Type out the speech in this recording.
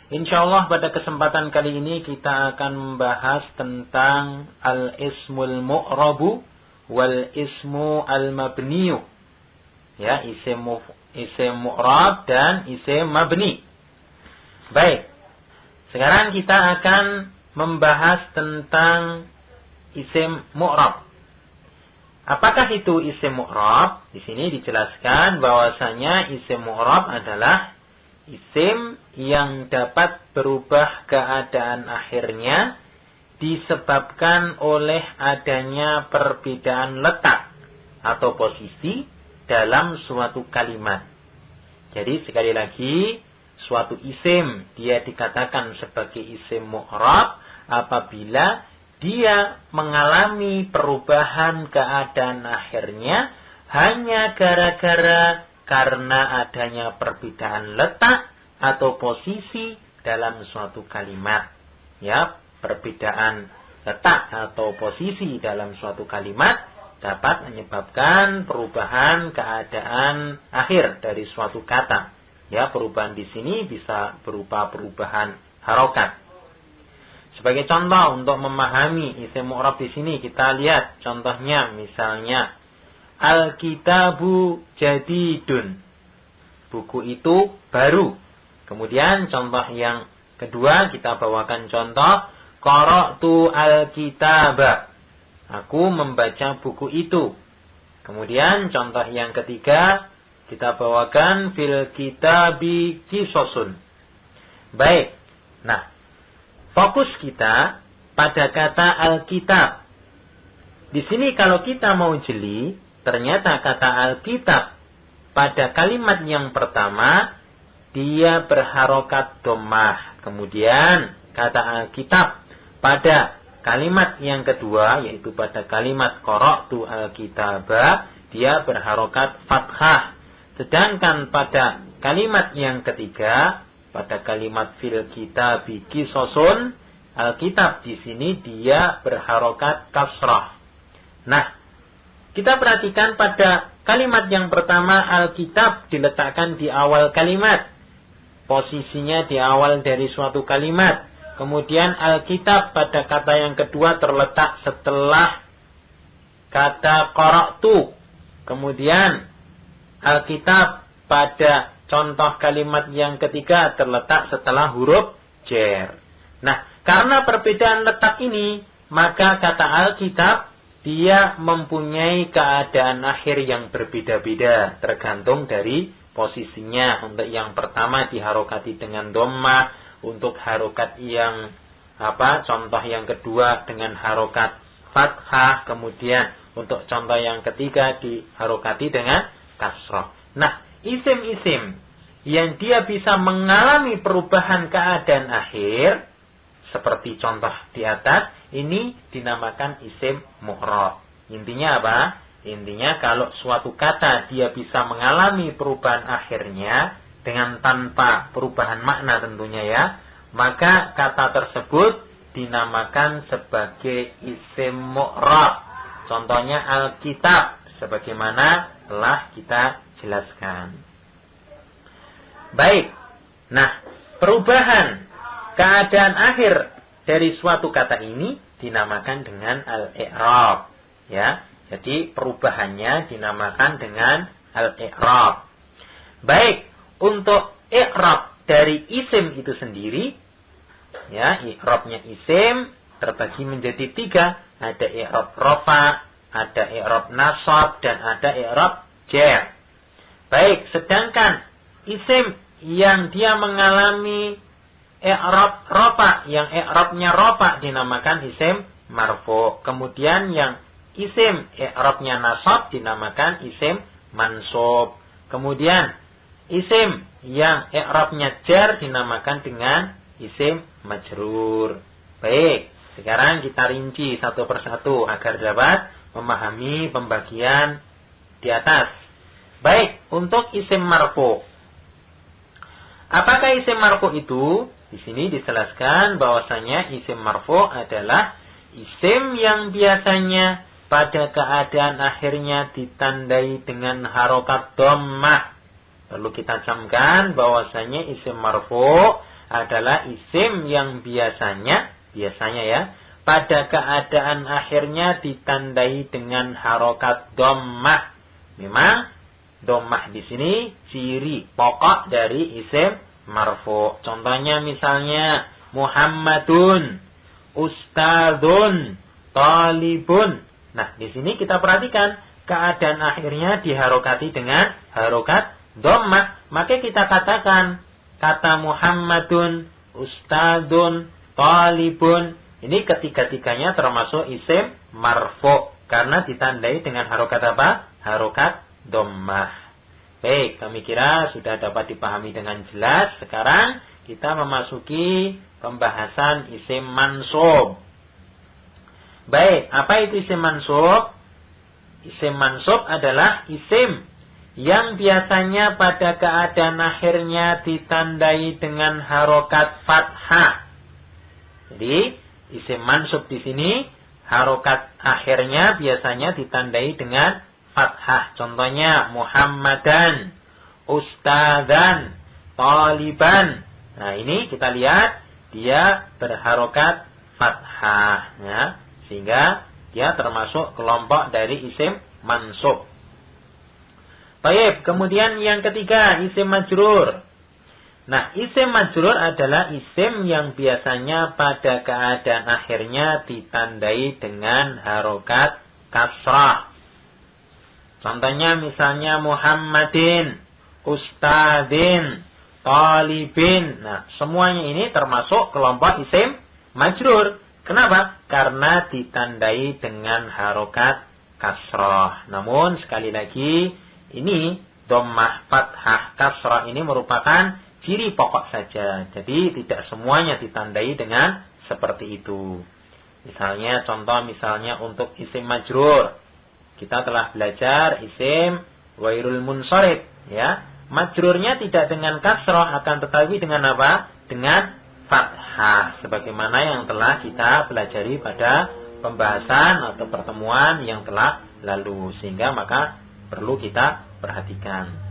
Insyaallah pada kesempatan kali ini kita akan membahas tentang al-ismul mu'rabu wal ismu al-mabniyu. Ya, isim mu'rab dan isim mabni. Baik. Sekarang kita akan membahas tentang isim mu'rab. Apakah itu isim mu'rab? Di sini dijelaskan bahwasanya isim mu'rab adalah isim yang dapat berubah keadaan akhirnya disebabkan oleh adanya perbedaan letak atau posisi dalam suatu kalimat. Jadi sekali lagi, suatu isim dia dikatakan sebagai isim mu'rab apabila dia mengalami perubahan keadaan akhirnya hanya gara-gara karena adanya perbedaan letak atau posisi dalam suatu kalimat. Ya, perbedaan letak atau posisi dalam suatu kalimat dapat menyebabkan perubahan keadaan akhir dari suatu kata. Ya, perubahan di sini bisa berupa perubahan harokat. Sebagai contoh untuk memahami isim mu'rab di sini kita lihat contohnya misalnya Al-kitabu jadidun. Buku itu baru. Kemudian contoh yang kedua kita bawakan contoh qara'tu al-kitaba. Aku membaca buku itu. Kemudian contoh yang ketiga kita bawakan fil kitabi qisasun. Baik. Nah, fokus kita pada kata al-kitab. Di sini kalau kita mau jeli, ternyata kata Alkitab pada kalimat yang pertama dia berharokat dhammah. Kemudian kata Alkitab pada kalimat yang kedua yaitu pada kalimat qara'tu al-kitaba dia berharokat fathah. Sedangkan pada kalimat yang ketiga pada kalimat fil kitabi qisasun Alkitab di sini dia berharokat kasrah. Nah, kita perhatikan pada kalimat yang pertama Alkitab diletakkan di awal kalimat. Posisinya di awal dari suatu kalimat. Kemudian Alkitab pada kata yang kedua terletak setelah kata qara'tu. Kemudian Alkitab pada contoh kalimat yang ketiga terletak setelah huruf jar. Nah, karena perbedaan letak ini, maka kata Alkitab dia mempunyai keadaan akhir yang berbeda-beda tergantung dari posisinya. Untuk yang pertama diharokati dengan dhammah, untuk harokat yang contoh yang kedua dengan harokat fathah, kemudian untuk contoh yang ketiga diharokati dengan kasrah. Nah, isim-isim yang dia bisa mengalami perubahan keadaan akhir seperti contoh di atas ini dinamakan isim mu'rab. Intinya apa? Intinya kalau suatu kata dia bisa mengalami perubahan akhirnya dengan tanpa perubahan makna tentunya ya, maka kata tersebut dinamakan sebagai isim mu'rab. Contohnya Alkitab sebagaimana telah kita jelaskan. Baik. Nah, perubahan keadaan akhir dari suatu kata ini dinamakan dengan al-i'rab. Ya, jadi perubahannya dinamakan dengan al-i'rab. Baik, untuk i'rab dari isim itu sendiri, ya, i'rabnya isim terbagi menjadi 3. Ada i'rab rafa, ada i'rab nasab, dan ada i'rab jar. Baik, sedangkan isim yang dia mengalami i'rab rafa, yang i'rabnya rafa dinamakan isim marfu. Kemudian yang isim i'rabnya nasab dinamakan isim mansub. Kemudian isim yang i'rabnya jar dinamakan dengan isim majrur. Baik, sekarang kita rinci satu persatu agar dapat memahami pembagian di atas. Baik, untuk isim marfu. Apakah isim marfu itu? Di sini dijelaskan bahwasanya isim marfu adalah isim yang biasanya pada keadaan akhirnya ditandai dengan harokat dhammah. Perlu kita camkan bahwasanya isim marfu adalah isim yang biasanya ya, pada keadaan akhirnya ditandai dengan harokat dhammah. Memang dhammah di sini ciri pokok dari isim marfu. Contohnya misalnya Muhammadun, Ustadzun, Talibun. Nah, di sini kita perhatikan keadaan akhirnya diharokati dengan harokat dhammah. Maka kita katakan kata Muhammadun, Ustadzun, Talibun. Ini ketiga-tiganya termasuk isim marfu karena ditandai dengan harokat apa? Harokat dhammah. Baik, kami kira sudah dapat dipahami dengan jelas. Sekarang kita memasuki pembahasan isim mansub. Baik, apa itu isim mansub? Isim mansub adalah isim yang biasanya pada keadaan akhirnya ditandai dengan harokat fathah. Jadi, isim mansub di sini harokat akhirnya biasanya ditandai dengan fathah. Contohnya Muhammadan, Ustadzan, Taliban. Nah, ini kita lihat dia berharokat fathah ya, sehingga dia termasuk kelompok dari isim mansub. Baik, kemudian yang ketiga isim majrur. Nah, isim majrur adalah isim yang biasanya pada keadaan akhirnya ditandai dengan harokat kasrah. Contohnya misalnya Muhammadin, Ustadzin, Talibin. Nah, semuanya ini termasuk kelompok isim majrur. Kenapa? Karena ditandai dengan harokat kasrah. Namun sekali lagi ini dhammah, fathah, kasrah ini merupakan ciri pokok saja. Jadi tidak semuanya ditandai dengan seperti itu. Misalnya misalnya untuk isim majrur. Kita telah belajar isim ghairul munsharif ya. Majrurnya tidak dengan kasrah akan tetapi dengan apa? Dengan fathah sebagaimana yang telah kita pelajari pada pembahasan atau pertemuan yang telah lalu, sehingga maka perlu kita perhatikan.